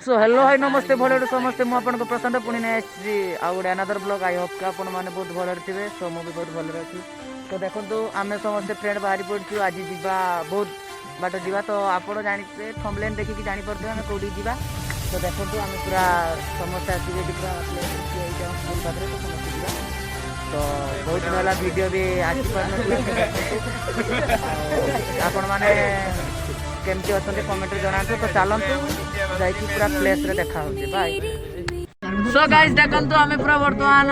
So hello hi नमस्ते भले समस्ते मुझे प्रशांत पुणी नहीं आसी आउ गोटे अनादर ब्लॉग आई होप कि आपण मैंने बहुत भले थे सो मुझे बहुत भले अच्छी तो देखो आम समस्ते फ्रेंड बाहरी पड़ू आज जीवा बहुत बाट जीवा तो आपड़ जाने थम्बनेल देखिकी जापे आम कौटी जा तो देखो आम पूरा समस्ते आसिक पूरा स्कूल पाखे तो समस्ते जा तो बहुत दिन है वीडियो भी आसी पार आपण मैंने केमती अच्छा कमेंट जनातु तो चलतु जा पूरा प्लेस रे देखा हो बाय सो गाइस देखंतु आमे पूरा वर्तमान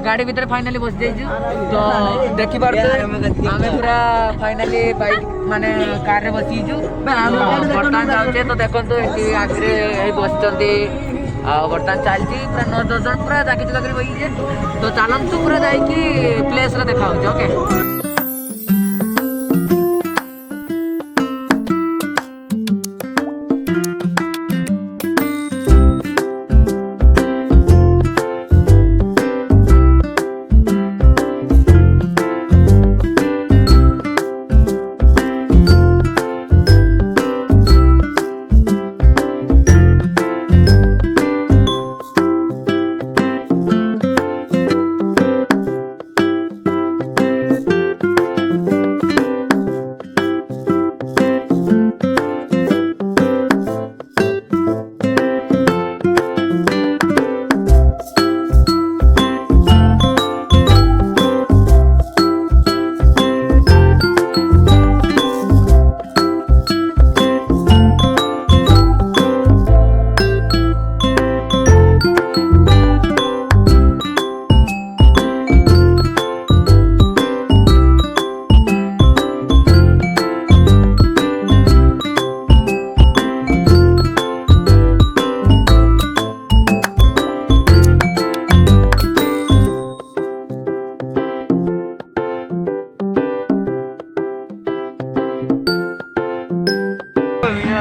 गाड़ी भीतर फाइनली बस जाइजु तो देखि पारते आमे पूरा फाइनली बाइक माने कार रे बसिजु वर्तमान जाउचे तो देखंतु एटी आगरे ए बसचंदी आ वर्तमान चलची पूरा 9-10 जन पूरा जाकी जगह करी बई जे तो चलंतु पूरा जाई की प्लेस रे देखा हो ओके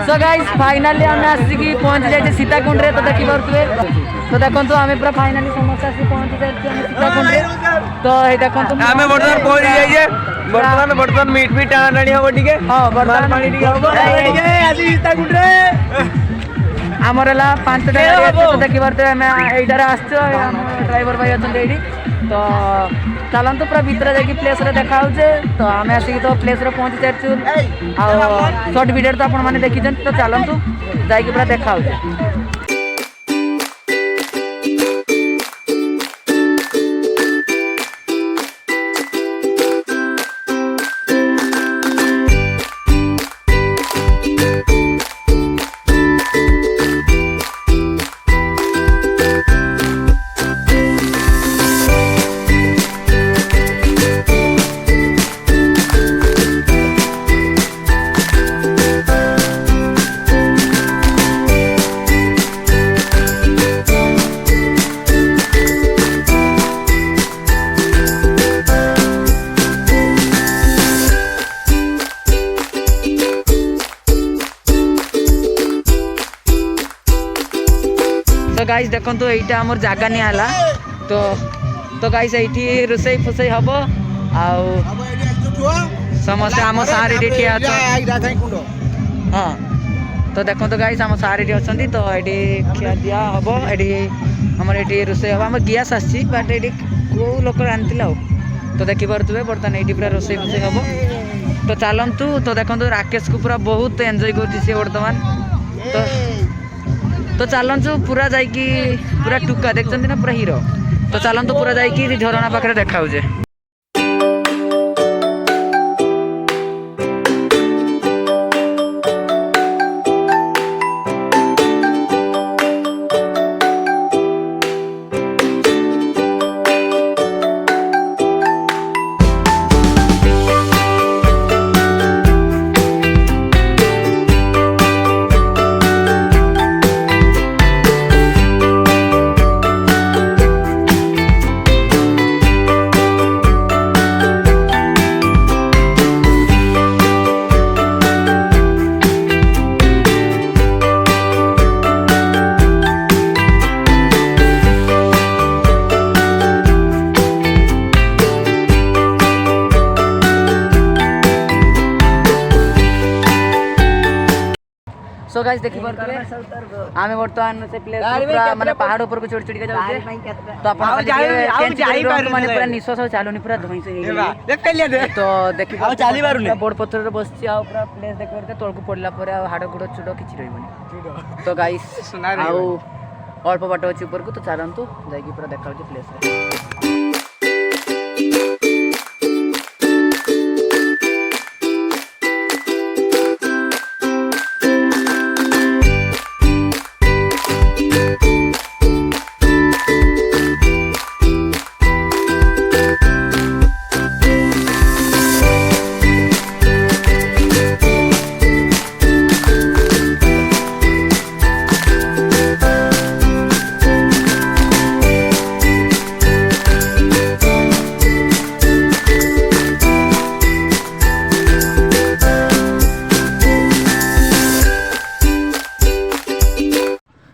सो गाइस फाइनली आम आसिक पहुंची जाए सीताकुंड रे तो देखी पारे तो देखो आम पूरा फाइनली समस्त आसिक पहुंची जाए सीताकुंड रे तो ये देखो आम बर्तमान पहुंची जाइए बर्तमान मीट भी टाणा टाणी हम टिके हां बर्तमान पानी टिके हम आज सीताकुंड रे आमर है 5टा गाड़ी तो देखी पारे आम एटार आसो ड्राइवर भाई अच्छा ये तो चलतु पूरा भीतर जाकि प्लेस रे देखा तो आम आसिक तो प्लेस रे पहुंची सारी शॉर्ट वीडियो तो आपण मैंने देखी तो चलतु जाकि पूरा देखा तो गाइस देखो तो यहाँ आमर जगह निला तो गाइस ये रोसई फुसई हम समस्त आम सार ये हाँ तो देखो तो गाइस आम सार ये अच्छा तो ये खिया दिया हम ये आमर ये रोसई हम आम गैस आसी बट ये कौ लोक आनी तो देखी पारे बर्तमान ये पूरा रोसई फुसई हम तो चलतु तो देखो राकेश को पूरा बहुत एंजॉय कर बर्तमान तो चलतु पूरा जाकि पूरा टुका देखते ना पूरा हीरो तो चलतु पूरा जाकि झरणा पाखे देखा गाइस देखि परतबे आमे वर्तमान से प्लेस पूरा माने पहाड़ ऊपर को चढ़ चढ़ के जाउछे तो अपन माने पूरा निश्वास चालुनी पूरा धोई से तो देखि चाली बारुनी बोर्ड पत्थर रे बसछि आ पूरा प्लेस देखि परते तळको पडला परे हाड़ गुड़ चुड़ किछि रहइबनी तो गाइस आउ अल्प बाट अछि ऊपर को तो चलंतु जाई कि पूरा देखाउछि प्लेस रे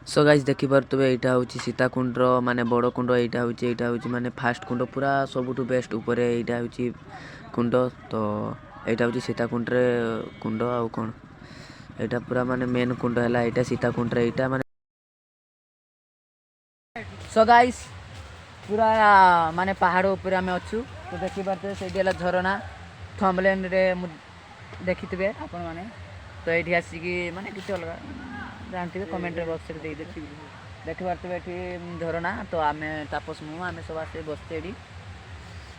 सो गाइस देखि परतबे एटा होची सीताकुंड माने बड़ कुंड एटा होची माने फास्ट कुंड पूरा सबुठु बेस्ट ऊपर एटा होची कुंड तो एटा होची सीताकुंड रे कुंड आ कोन एटा पूरा माने मेन कुंड हैला एटा सीताकुंड रे एटा माने सो गाइस पूरा माने पहाड़ ऊपर हम अछु तो देखि परते सेडी हला झरना थंबलेन रे देखितबे आपण माने तो एठी आसी कि माने किछ अलगा जानते कमेंट बॉक्स रे देखि पारते एठी झरना तो आमे तापस मु आमे सब आसे बसते एठी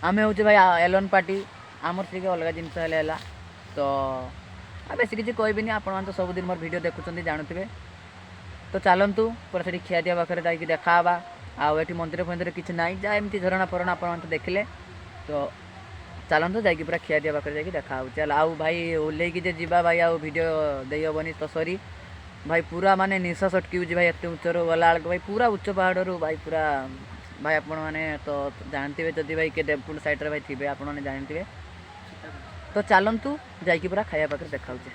आमे होचे भाई एलोन पार्टी आमर से अलग जिनस हैला तो आ बेसी किछि कहबिनी आपण मान तो सब दिन मोर वीडियो देखुचंदी जानथिबे तो चलंतु पर सेठी खिया दिया पाखरे जाई कि देखाबा आ एठी मंदिर फंदिर किछि नाही जा एमती झरना फरना आपण मान तो देखले तो चलंतु जाई कि पूरा खिया दिया पाखरे जाई कि देखाउ चल आउ भाई ओले कि जे जीवा भाई आ वीडियो देय बनी तो सॉरी भाई पूरा माने निश्वास अटकी भाई एत उच्चर गला भाई पूरा उच्च पहाड़ भाई पूरा भाई आपण माने तो जानते जदि भाई के देवपुर साइड रे भाई थिबे आपण माने जानते तो चलंतु जाई कि पूरा खाया पाकर देखाउचे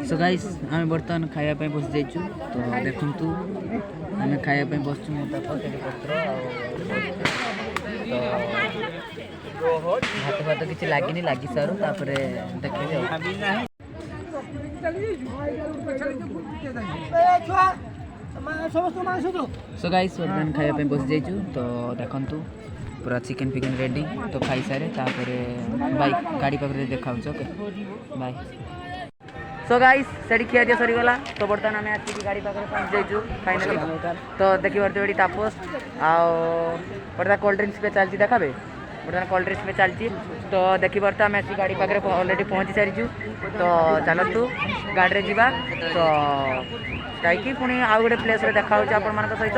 सो गाइस आम बर्तमान खाया बस जाइचु तो देखंतु आम खाया बसचु पत्र तो हाथ भात किसी लगिनी लगी सारू तापर देखिए सो गाइस बर्तमान खाया बस जाइचु तो देखंतु पूरा चिकन फिकन रेडी तो खाई सारे तापर बाइक गाड़ी पाखे देखाऊँ ओके बाय सो गाइस सेठी खिया दिया सरी गला तो बर्तमान आम आसिक गाड़ी पाखे पहुँच जाइचु फाइनाली तो देखी पारे तापस आटा कोल्ड ड्रिंक्स पे चलती देखाबे बर्तमान कोल्ड ड्रिंक्स पे चलती तो देखी पारे आम आसिक गाड़ी पाखे अलरेडी पहुँची सारीचु तो चलतु गाड़ी रे जीवा तो जाइकी पुणी आउ गोटे प्लेस रे देखा होची आपण मान सहित।